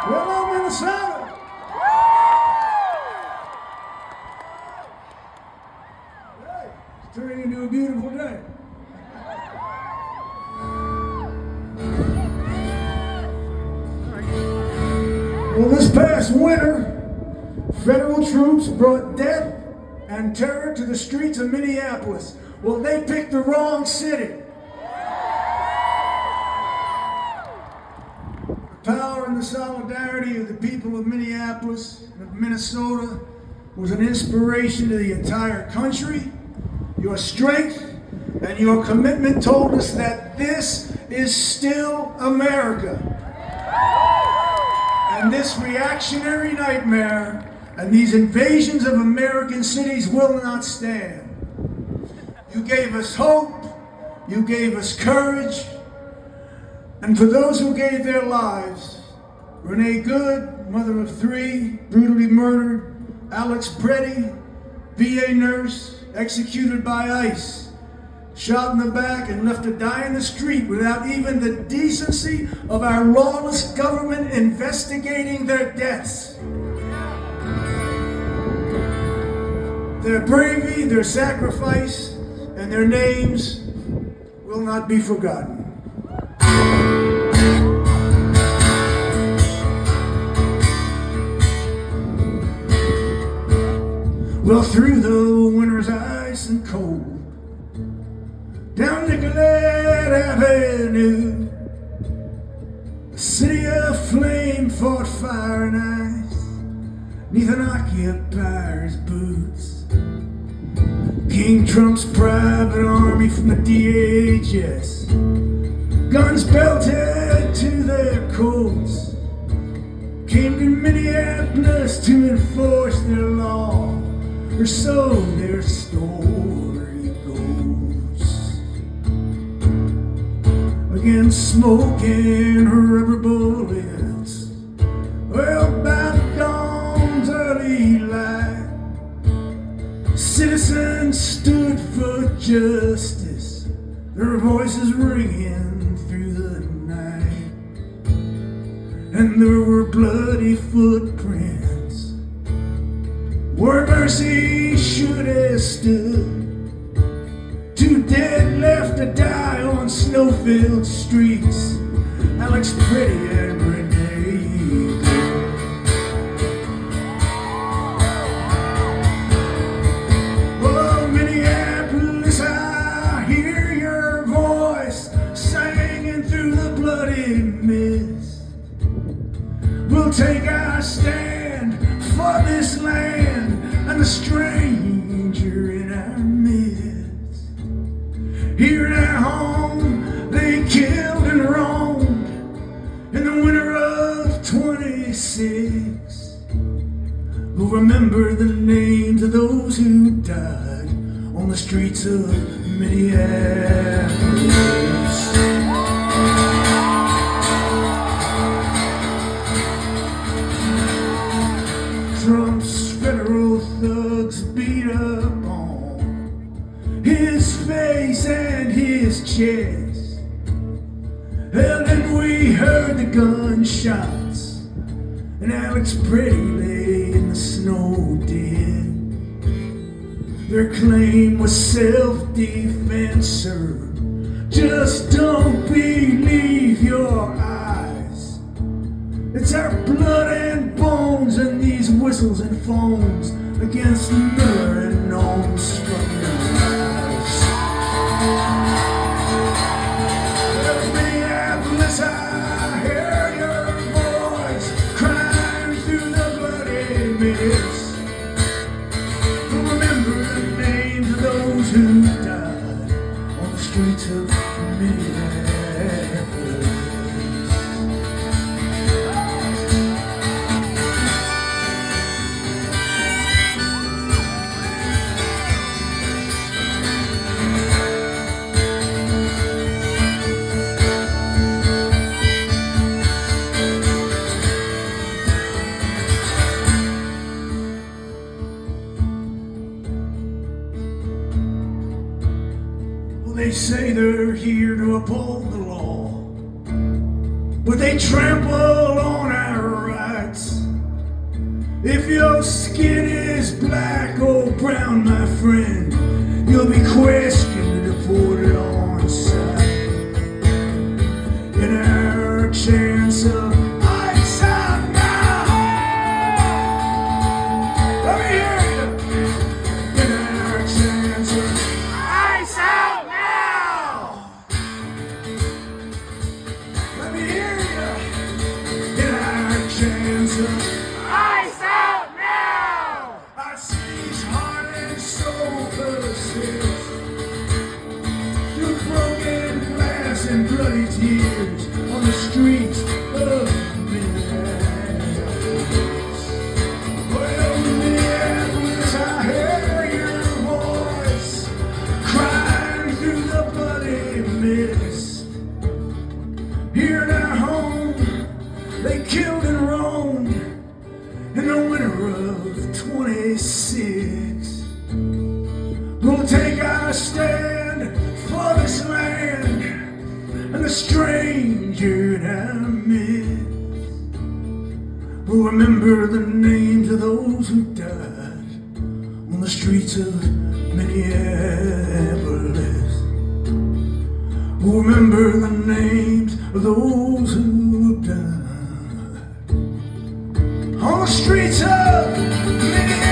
Hello, Minnesota. Hey, it's turning into a beautiful day. Well, this past winter, federal troops brought death and terror to the streets of Minneapolis. Well, they picked the wrong city. The power and the solidarity of the people of Minneapolis and of Minnesota was an inspiration to the entire country. Your strength and your commitment told us that this is still America. And this reactionary nightmare and these invasions of American cities will not stand. You gave us hope, you gave us courage, and for those who gave their lives, Renee Good, mother of 3, brutally murdered, Alex Preddy, VA nurse, executed by ICE, shot in the back and left to die in the street without even the decency of our lawless government investigating their deaths. Their bravery, their sacrifice, and their names will not be forgotten. Well, through the winter's ice and cold, down Nicollet Avenue, the city of flame fought fire and ice, 'neath an occupier's boots. King Trump's private army from the DHS, guns belted to their coats, came to Minneapolis to enforce their law, or so their story goes. Against smoke and rubber bullets, well, by the dawn's early light, citizens stood for justice, their voices ringing through the night. And there were bloody footprints where mercy should have stood. 2 dead left to die on snow-filled streets, Alex Preddy and Renee Good. Oh, Minneapolis, I hear your voice singing through the bloody mist. We'll take our stand for this land and the stranger in our midst. Here at home, they killed and wronged in the winter of 26. We'll remember the names of those who died on the streets of Minneapolis. Trump's federal thugs beat up on his face and his chest. Hell, then we heard the gunshots, and Alex Preddy lay in the snow dead. Their claim was self-defense, sir. Just don't believe your eyes. It's our blood and bones and these whistles and foams against the Miller and Armstrong lives. Minneapolis, I hear your voice crying through the bloody mist. Remember the names of those who died on the streets of Minneapolis. They say they're here to uphold the law, but they trample on our rights. black or brown, my friend, you'll be questioned and deported on sight. In our chance of ice out now, let me hear you. In our chance of ice out now, let me hear you. In our chance of ice out now, our city's heart and soul persists through broken glass and bloody tears on the streets of Minneapolis. Well, Minneapolis, I hear your voice crying through the bloody mist. Here in our home, they killed and roamed in the winter of 26. We'll take our stand for this land and the stranger in our midst. We'll remember the names of those who died on the streets of Minneapolis. We'll remember the names of those who died on the streets of Minneapolis.